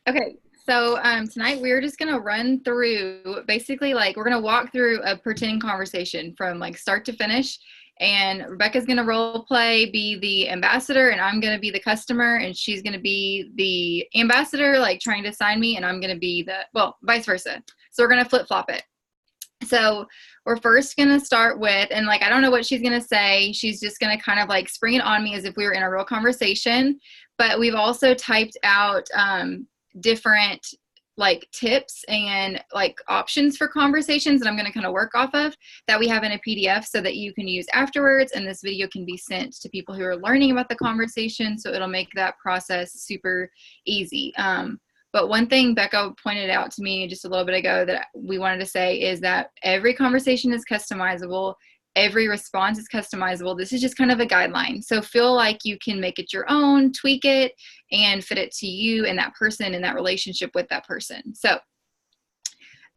Okay, so tonight we're just gonna run through basically like we're gonna walk through a pretend conversation from like start to finish. And Rebecca's gonna role play, be the ambassador, and I'm gonna be the customer, and she's gonna be the ambassador, like trying to sign me, and I'm gonna be the, well, vice versa. So we're gonna flip flop it. So we're first going to start with, and like, I don't know what she's going to say. She's just going to kind of like spring it on me as if we were in a real conversation. But we've also typed out different like tips and like options for conversations that I'm going to kind of work off of that we have in a PDF so that you can use afterwards. And this video can be sent to people who are learning about the conversation. So it'll make that process super easy. But one thing Becca pointed out to me just a little bit ago that we wanted to say is that every conversation is customizable. Every response is customizable. This is just kind of a guideline. So feel like you can make it your own, tweak it, and fit it to you and that person and that relationship with that person. So,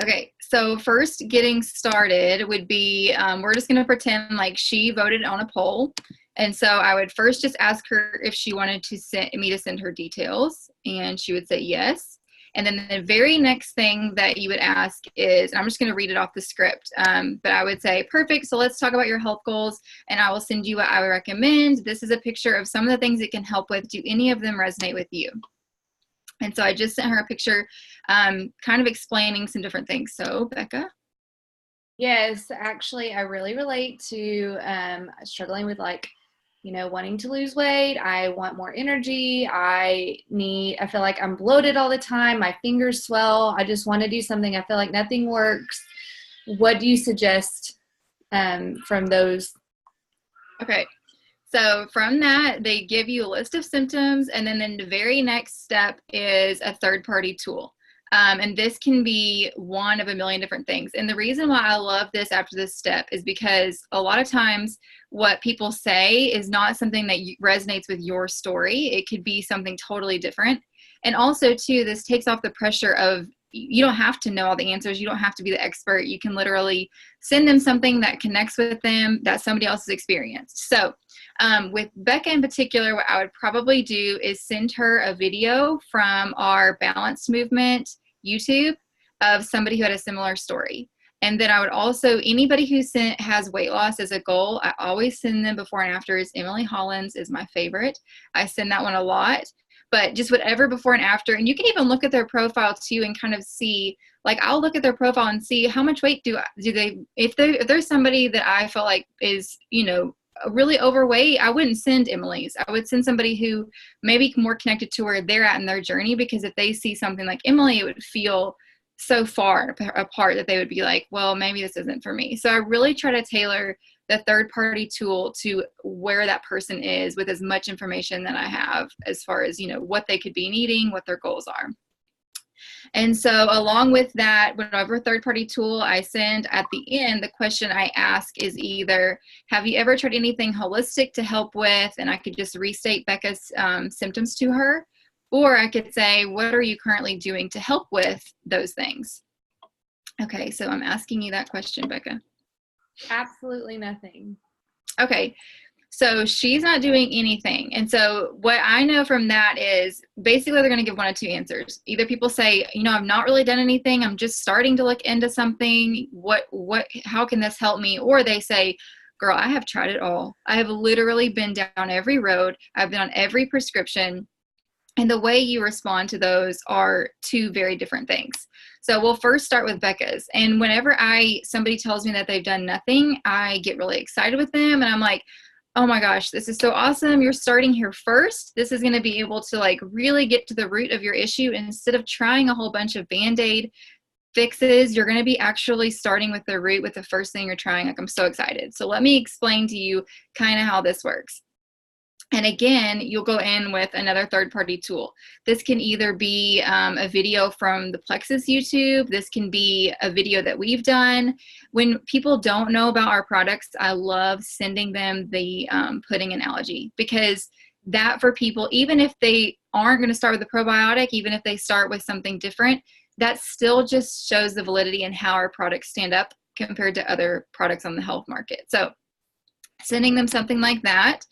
okay, so first getting started would be, we're just going to pretend like she voted on a poll. And so I would first just ask her if she wanted to send me to send her details, and she would say yes. And then the very next thing that you would ask is, and I'm just going to read it off the script, but I would say, perfect, so let's talk about your health goals, and I will send you what I would recommend. This is a picture of some of the things it can help with. Do any of them resonate with you? And so I just sent her a picture kind of explaining some different things. So, Becca? Yes, actually, I really relate to struggling with wanting to lose weight. I want more energy. I feel like I'm bloated all the time. My fingers swell. I just want to do something. I feel like nothing works. What do you suggest from those? Okay. So from that, they give you a list of symptoms, and then the very next step is a third-party tool. And this can be one of a million different things. And the reason why I love this after this step is because a lot of times what people say is not something that resonates with your story. It could be something totally different. And also, too, this takes off the pressure of, you don't have to know all the answers. You don't have to be the expert. You can literally send them something that connects with them that somebody else has experienced. So with Becca in particular, what I would probably do is send her a video from our Balanced Movement YouTube of somebody who had a similar story. And then I would also, anybody who has weight loss as a goal, I always send them before and afters. Emily Hollins is my favorite. I send that one a lot. But just whatever before and after, and you can even look at their profile too and kind of see, like, I'll look at their profile and see how much weight do they, if there's somebody that I feel like is, really overweight, I wouldn't send Emily's. I would send somebody who maybe more connected to where they're at in their journey, because if they see something like Emily, it would feel so far apart that they would be like, well, maybe this isn't for me. So I really try to tailor the third-party tool to where that person is with as much information that I have as far as, what they could be needing, what their goals are. And so along with that, whatever third-party tool I send, at the end, the question I ask is either, have you ever tried anything holistic to help with, and I could just restate Becca's symptoms to her, or I could say, what are you currently doing to help with those things? Okay, so I'm asking you that question, Becca. Absolutely nothing. Okay. So she's not doing anything. And so what I know from that is basically they're going to give one of two answers. Either people say, I've not really done anything. I'm just starting to look into something. How can this help me? Or they say, girl, I have tried it all. I have literally been down every road. I've been on every prescription. And the way you respond to those are two very different things. So we'll first start with Becca's. And whenever somebody tells me that they've done nothing, I get really excited with them. And I'm like, oh my gosh, this is so awesome. You're starting here first. This is going to be able to like really get to the root of your issue. And instead of trying a whole bunch of Band-Aid fixes, you're going to be actually starting with the root with the first thing you're trying. Like, I'm so excited. So let me explain to you kind of how this works. And again, you'll go in with another third-party tool. This can either be a video from the Plexus YouTube. This can be a video that we've done. When people don't know about our products, I love sending them the pudding analogy, because that for people, even if they aren't going to start with a probiotic, even if they start with something different, that still just shows the validity in how our products stand up compared to other products on the health market. So sending them something like that.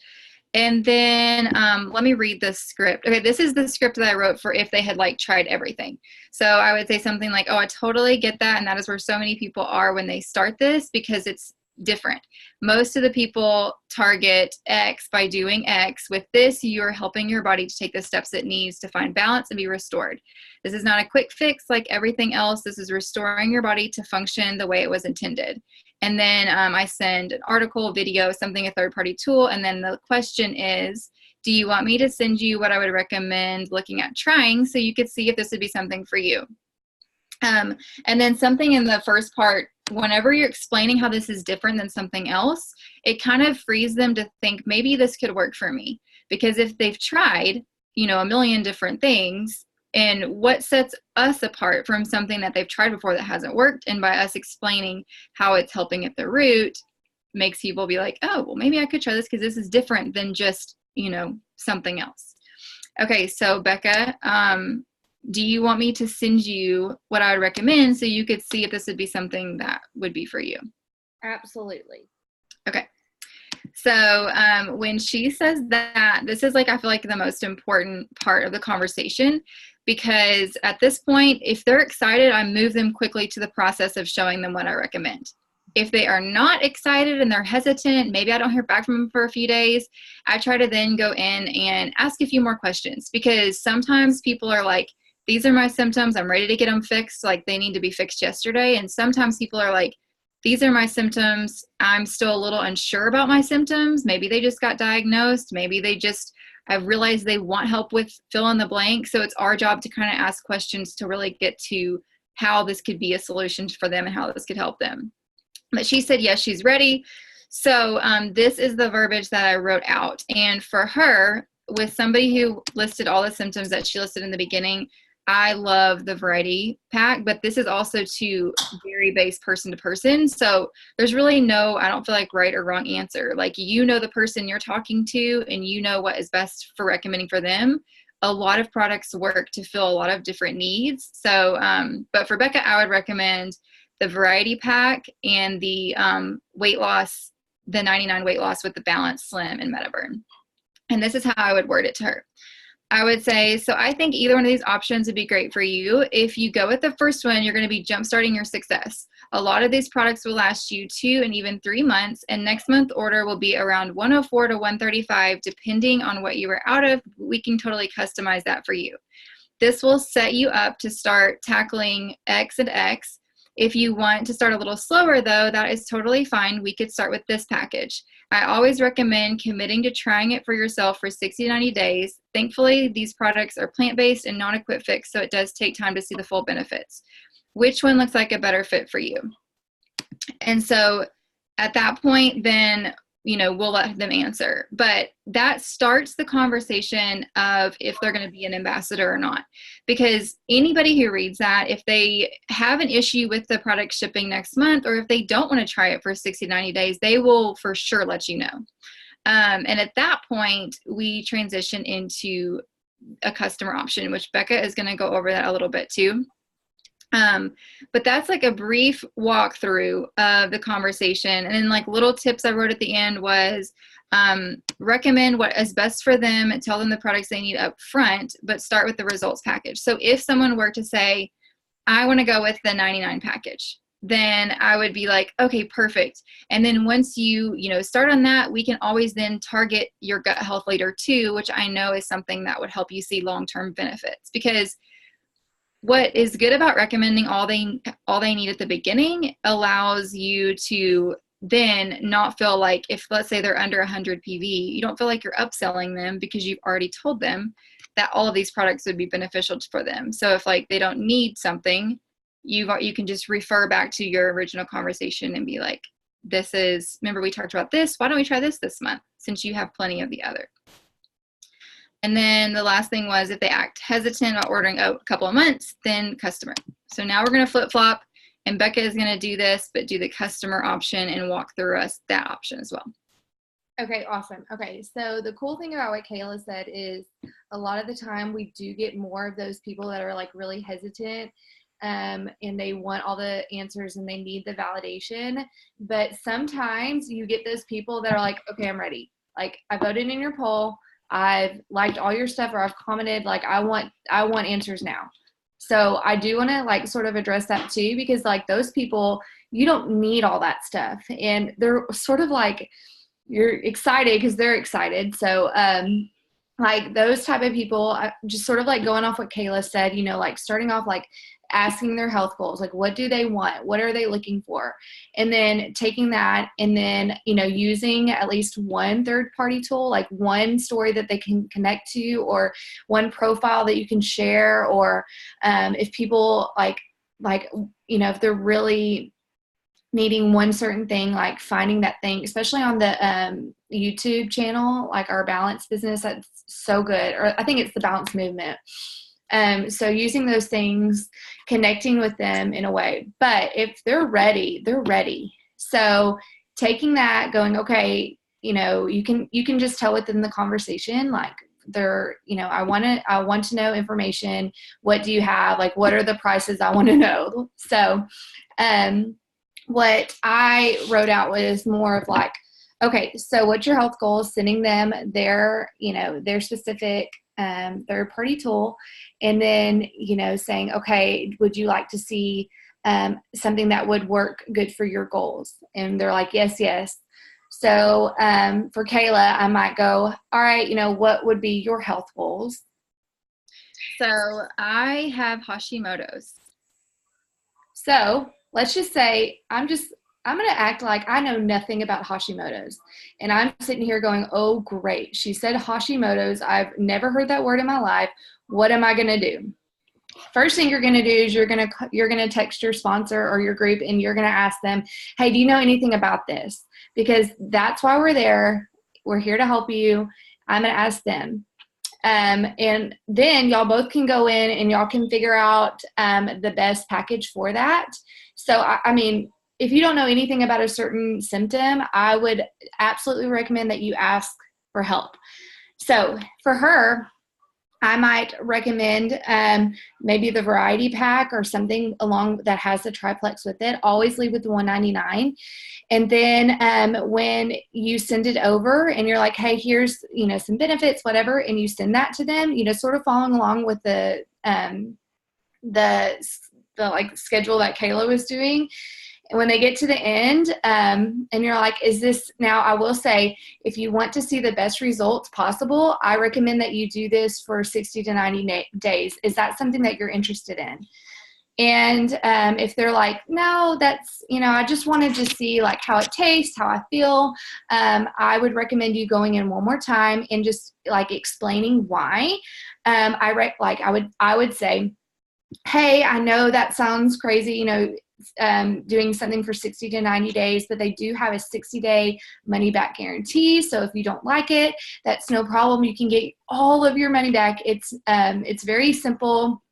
And then let me read this script. Okay, this is the script that I wrote for if they had like tried everything. So I would say something like, oh, I totally get that. And that is where so many people are when they start this, because it's different. Most of the people target X by doing X. With this, you're helping your body to take the steps it needs to find balance and be restored. This is not a quick fix like everything else. This is restoring your body to function the way it was intended. And then I send an article, video, something, a third-party tool. And then the question is, do you want me to send you what I would recommend looking at trying so you could see if this would be something for you? And then something in the first part, whenever you're explaining how this is different than something else, it kind of frees them to think maybe this could work for me. Because if they've tried, a million different things, and what sets us apart from something that they've tried before that hasn't worked, and by us explaining how it's helping at the root, makes people be like, oh, well, maybe I could try this because this is different than just, something else. Okay, so Becca, do you want me to send you what I would recommend so you could see if this would be something that would be for you? Absolutely. Okay. So when she says that, this is like, I feel like the most important part of the conversation, because at this point, if they're excited, I move them quickly to the process of showing them what I recommend. If they are not excited and they're hesitant, maybe I don't hear back from them for a few days, I try to then go in and ask a few more questions, because sometimes people are like, these are my symptoms, I'm ready to get them fixed, like they need to be fixed yesterday. And sometimes people are like, these are my symptoms, I'm still a little unsure about my symptoms. Maybe they just got diagnosed. Maybe they just have realized they want help with fill in the blank. So it's our job to kind of ask questions to really get to how this could be a solution for them and how this could help them. But she said, yes, she's ready. So this is the verbiage that I wrote out. And for her, with somebody who listed all the symptoms that she listed in the beginning, I love the variety pack, but this is also to vary based person to person. So there's really no, I don't feel like right or wrong answer. Like, the person you're talking to and what is best for recommending for them. A lot of products work to fill a lot of different needs. So, but for Becca, I would recommend the variety pack and the weight loss, the 99 weight loss with the Balance Slim and MetaBurn. And this is how I would word it to her. I would say, so I think either one of these options would be great for you. If you go with the first one, you're going to be jumpstarting your success. A lot of these products will last you 2 and even 3 months, and next month order will be around 104 to 135, depending on what you were out of. We can totally customize that for you. This will set you up to start tackling X and X. If you want to start a little slower, though, that is totally fine. We could start with this package. I always recommend committing to trying it for yourself for 60 to 90 days. Thankfully, these products are plant-based and not a quick fix, so it does take time to see the full benefits. Which one looks like a better fit for you? And so at that point, then we'll let them answer. But that starts the conversation of if they're going to be an ambassador or not. Because anybody who reads that, if they have an issue with the product shipping next month, or if they don't want to try it for 60 to 90 days, they will for sure let you know. And at that point, we transition into a customer option, which Becca is going to go over that a little bit too. But that's like a brief walkthrough of the conversation. And then like little tips I wrote at the end was recommend what is best for them, tell them the products they need up front, but start with the results package. So if someone were to say, I want to go with the 99 package, then I would be like, okay, perfect. And then once you start on that, we can always then target your gut health later too, which I know is something that would help you see long-term benefits. Because what is good about recommending all they need at the beginning allows you to then not feel like, if let's say they're under 100 PV, you don't feel like you're upselling them because you've already told them that all of these products would be beneficial for them. So if like they don't need something, you can just refer back to your original conversation and be like, remember we talked about this, why don't we try this month since you have plenty of the other. And then the last thing was if they act hesitant about ordering a couple of months, then customer. So now we're going to flip-flop, and Becca is going to do this, but do the customer option and walk through us that option as well. Okay, awesome. Okay, so the cool thing about what Kayla said is a lot of the time we do get more of those people that are like really hesitant and they want all the answers and they need the validation. But sometimes you get those people that are like, okay, I'm ready. like, I voted in your poll. I've liked all your stuff, or I've commented, like, I want answers now. So I do want to like sort of address that too, because like those people, you don't need all that stuff. And they're sort of like, you're excited because they're excited. So, like those type of people, just sort of like going off what Kayla said, you know, like starting off like asking their health goals, like what do they want? What are they looking for? And then taking that and then, you know, using at least one third party tool, like one story that they can connect to, or one profile that you can share, or if people like, you know, if they're really needing one certain thing, like finding that thing, especially on the YouTube channel, like our balance business, that's so good. Or I think it's the balance movement. So using those things, connecting with them in a way, but if they're ready, they're ready. So taking that, going, okay, you know, you can just tell within the conversation, like they're, you know, I want to know information. What do you have? Like, what are the prices? I want to know. So, what I wrote out was more of like, okay, so what's your health goals? Sending them their, you know, their specific third party tool. And then, you know, saying, okay, would you like to see something that would work good for your goals? And they're like, yes, yes. So for Kayla, I might go, all right, you know, what would be your health goals? So I have Hashimoto's. So let's just say I'm going to act like I know nothing about Hashimoto's. And I'm sitting here going, oh, great. She said Hashimoto's. I've never heard that word in my life. What am I going to do? First thing you're going to do is you're going to text your sponsor or your group, and you're going to ask them, hey, do you know anything about this? Because that's why we're there. We're here to help you. I'm going to ask them. And then y'all both can go in and y'all can figure out the best package for that. So, I mean, if you don't know anything about a certain symptom, I would absolutely recommend that you ask for help. So for her, I might recommend maybe the variety pack or something along that has the triplex with it. Always leave with the $199. And then when you send it over and you're like, hey, here's, you know, some benefits, whatever, and you send that to them, you know, sort of following along with the like schedule that Kayla was doing. And when they get to the end, and you're like, is this, now I will say, if you want to see the best results possible, I recommend that you do this for 60 to 90 days. Is that something that you're interested in? And if they're like, no, that's, you know, I just wanted to see like how it tastes, how I feel, I would recommend you going in one more time and just like explaining why. I would say, hey, I know that sounds crazy, you know, doing something for 60 to 90 days, but they do have a 60-day money back guarantee. So if you don't like it, that's no problem. You can get all of your money back. It's very simple.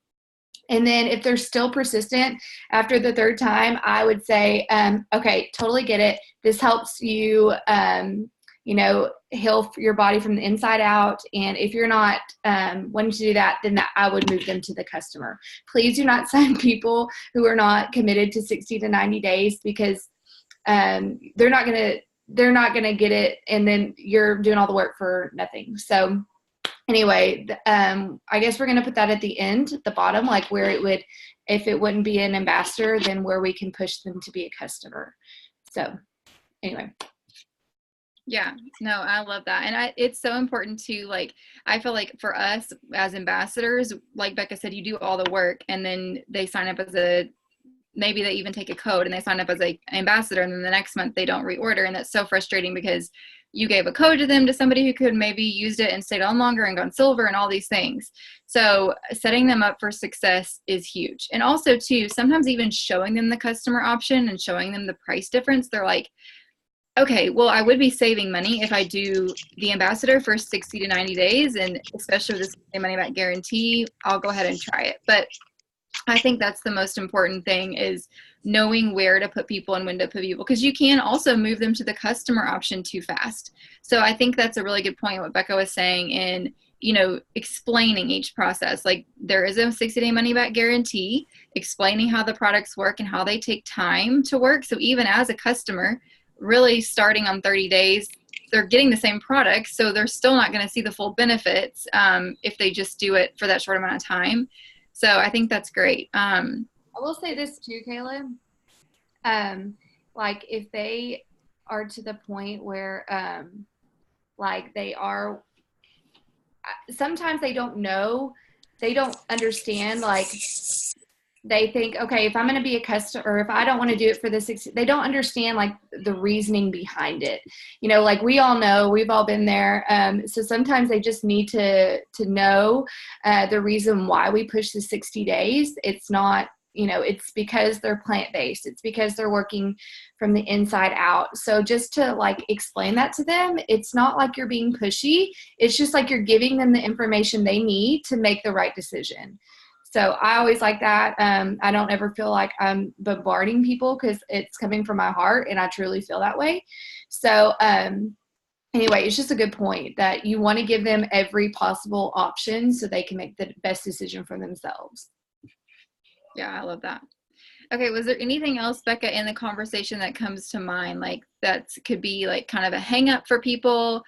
And then if they're still persistent after the third time, I would say, okay, totally get it. This helps you, you know, heal your body from the inside out. And if you're not wanting to do that, then I would move them to the customer. Please do not sign people who are not committed to 60 to 90 days, because they're not going to get it. And then you're doing all the work for nothing. So anyway, I guess we're going to put that at the end, at the bottom, like where it would, if it wouldn't be an ambassador, then where we can push them to be a customer. So anyway. Yeah, no, I love that. And it's so important to, like, I feel like for us as ambassadors, like Becca said, you do all the work and then they sign up as maybe they even take a code and they sign up as an ambassador, and then the next month they don't reorder. And that's so frustrating because you gave a code to them, to somebody who could maybe used it and stayed on longer and gone silver and all these things. So setting them up for success is huge. And also too, sometimes even showing them the customer option and showing them the price difference, they're like, okay, well, I would be saving money if I do the ambassador for 60 to 90 days. And especially with this money back guarantee, I'll go ahead and try it. But I think that's the most important thing, is knowing where to put people and when to put people, because you can also move them to the customer option too fast. So I think that's a really good point, what Becca was saying, in, you know, explaining each process. Like, there is a 60-day money back guarantee, explaining how the products work and how they take time to work. So even as a customer, really starting on 30 days, they're getting the same product, so they're still not going to see the full benefits if they just do it for that short amount of time. So I think that's great. I will say this too, Caleb. Like if they are to the point where like they are, sometimes they don't know, they don't understand, like they think, okay, if I'm going to be a customer, or if I don't want to do it for the 60, they don't understand like the reasoning behind it. You know, like we all know, we've all been there. So sometimes they just need to know the reason why we push the 60 days. It's not, you know, it's because they're plant-based. It's because they're working from the inside out. So just to like explain that to them, it's not like you're being pushy. It's just like you're giving them the information they need to make the right decision. So I always like that. I don't ever feel like I'm bombarding people because it's coming from my heart and I truly feel that way. So anyway, it's just a good point that you want to give them every possible option so they can make the best decision for themselves. Yeah, I love that. Okay, was there anything else, Becca, in the conversation that comes to mind, like that could be like kind of a hang up for people?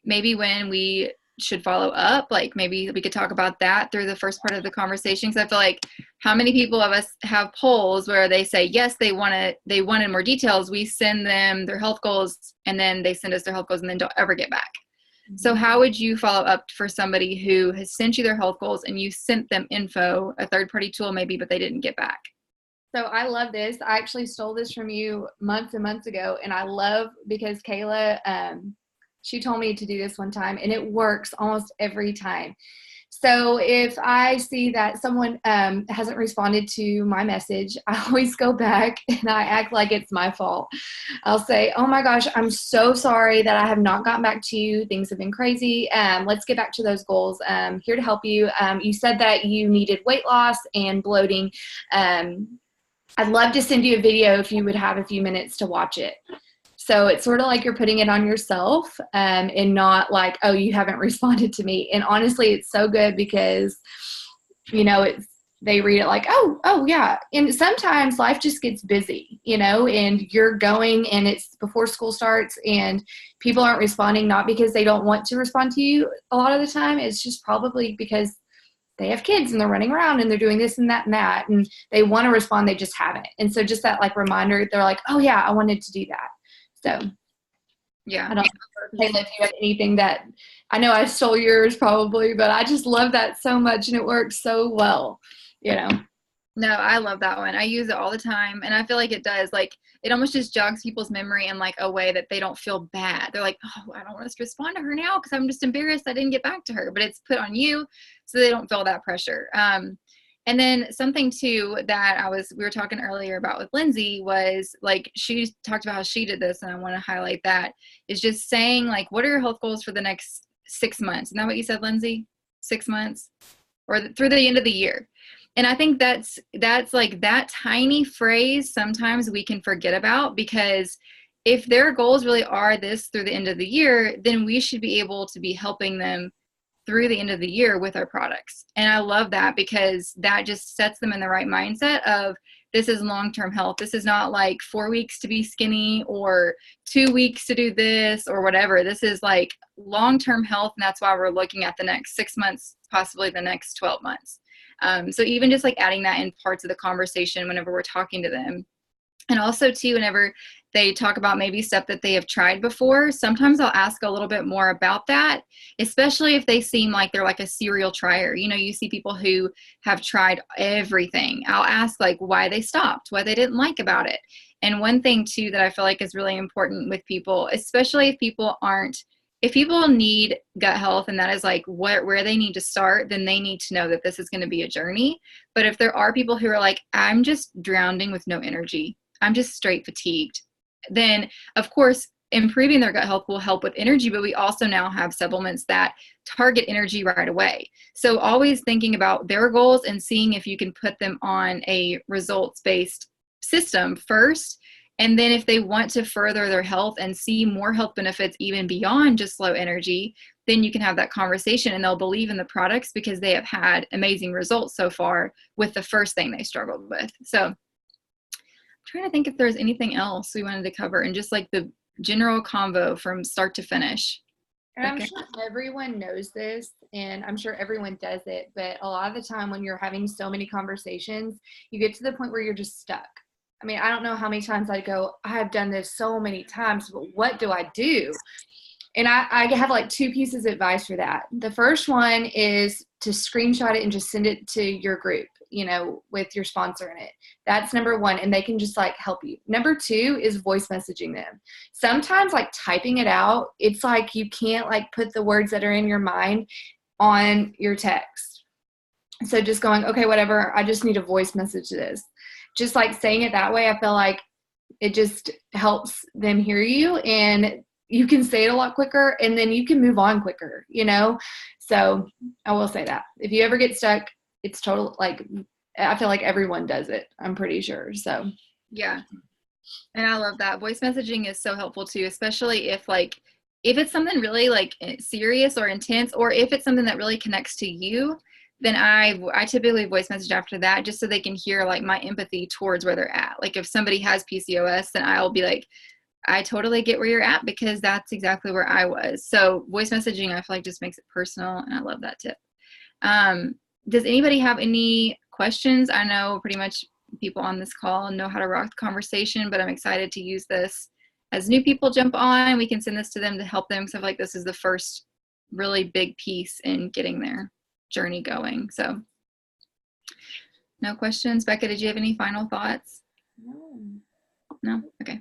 Maybe when we should follow up, like maybe we could talk about that through the first part of the conversation. Because I feel like how many people of us have polls where they say, yes, they wanted more details. We send them their health goals and then they send us their health goals and then don't ever get back. So how would you follow up for somebody who has sent you their health goals and you sent them info, a third-party tool maybe, but they didn't get back? So I love this. I actually stole this from you months and months ago. And I love because Kayla, she told me to do this one time and it works almost every time. So if I see that someone hasn't responded to my message, I always go back and I act like it's my fault. I'll say, oh my gosh, I'm so sorry that I have not gotten back to you. Things have been crazy. Let's get back to those goals. Here to help you. You said that you needed weight loss and bloating. I'd love to send you a video if you would have a few minutes to watch it. So it's sort of like you're putting it on yourself and not like, oh, you haven't responded to me. And honestly, it's so good because, you know, they read it like, oh yeah. And sometimes life just gets busy, you know, and you're going and it's before school starts and people aren't responding, not because they don't want to respond to you a lot of the time. It's just probably because they have kids and they're running around and they're doing this and that and they want to respond, they just haven't. And so just that like reminder, they're like, oh yeah, I wanted to do that. So yeah, I don't know if you have anything that, I know I stole yours probably, but I just love that so much and it works so well, you know. No, I love that one. I use it all the time. And I feel like it does, like, it almost just jogs people's memory in like a way that they don't feel bad. They're like, oh, I don't want to respond to her now because I'm just embarrassed I didn't get back to her. But it's put on you so they don't feel that pressure. And then something too that we were talking earlier about with Lindsay was like, she talked about how she did this, and I want to highlight that, is just saying like, what are your health goals for the next 6 months? Isn't that what you said, Lindsay? 6 months or through the end of the year. And I think that's like that tiny phrase sometimes we can forget about, because if their goals really are this through the end of the year, then we should be able to be helping them through the end of the year with our products. And I love that because that just sets them in the right mindset of, this is long-term health. This is not like 4 weeks to be skinny or 2 weeks to do this or whatever. This is like long-term health. And that's why we're looking at the next 6 months, possibly the next 12 months. So even just like adding that in parts of the conversation whenever we're talking to them. And also too, whenever they talk about maybe stuff that they have tried before, sometimes I'll ask a little bit more about that, especially if they seem like they're like a serial trier. You know, you see people who have tried everything. I'll ask like why they stopped, what they didn't like about it. And one thing too that I feel like is really important with people, especially if people need gut health and that is like where they need to start, then they need to know that this is going to be a journey. But if there are people who are like, I'm just drowning with no energy, I'm just straight fatigued, then of course improving their gut health will help with energy, but we also now have supplements that target energy right away. So always thinking about their goals and seeing if you can put them on a results-based system first. And then if they want to further their health and see more health benefits even beyond just low energy, then you can have that conversation and they'll believe in the products because they have had amazing results so far with the first thing they struggled with. So I'm trying to think if there's anything else we wanted to cover, and just like general convo from start to finish. And I'm Okay. sure everyone knows this, and I'm sure everyone does it, but a lot of the time when you're having so many conversations, you get to the point where you're just stuck. I mean, I don't know how many times I go, I have done this so many times, but what do I do? And I have like two pieces of advice for that. The first one is to screenshot it and just send it to your group, you know, with your sponsor in it. That's number one. And they can just like help you. Number two is voice messaging them. Sometimes like typing it out, it's like you can't like put the words that are in your mind on your text. So just going, okay, whatever, I just need to voice message this. Just like saying it that way, I feel like it just helps them hear you, and you can say it a lot quicker, and then you can move on quicker, you know? So I will say that if you ever get stuck, it's total, like, I feel like everyone does it. I'm pretty sure. So Yeah. And I love that. Voice messaging is so helpful too, especially if it's something really like serious or intense, or if it's something that really connects to you, then I typically voice message after that just so they can hear like my empathy towards where they're at. Like if somebody has PCOS, then I'll be like, I totally get where you're at because that's exactly where I was. So voice messaging, I feel like just makes it personal, and I love that tip. Does anybody have any questions? I know pretty much people on this call know how to rock the conversation, but I'm excited to use this as new people jump on. We can send this to them to help them, because I feel like this is the first really big piece in getting their journey going. So no questions. Becca, did you have any final thoughts? no. No? Okay.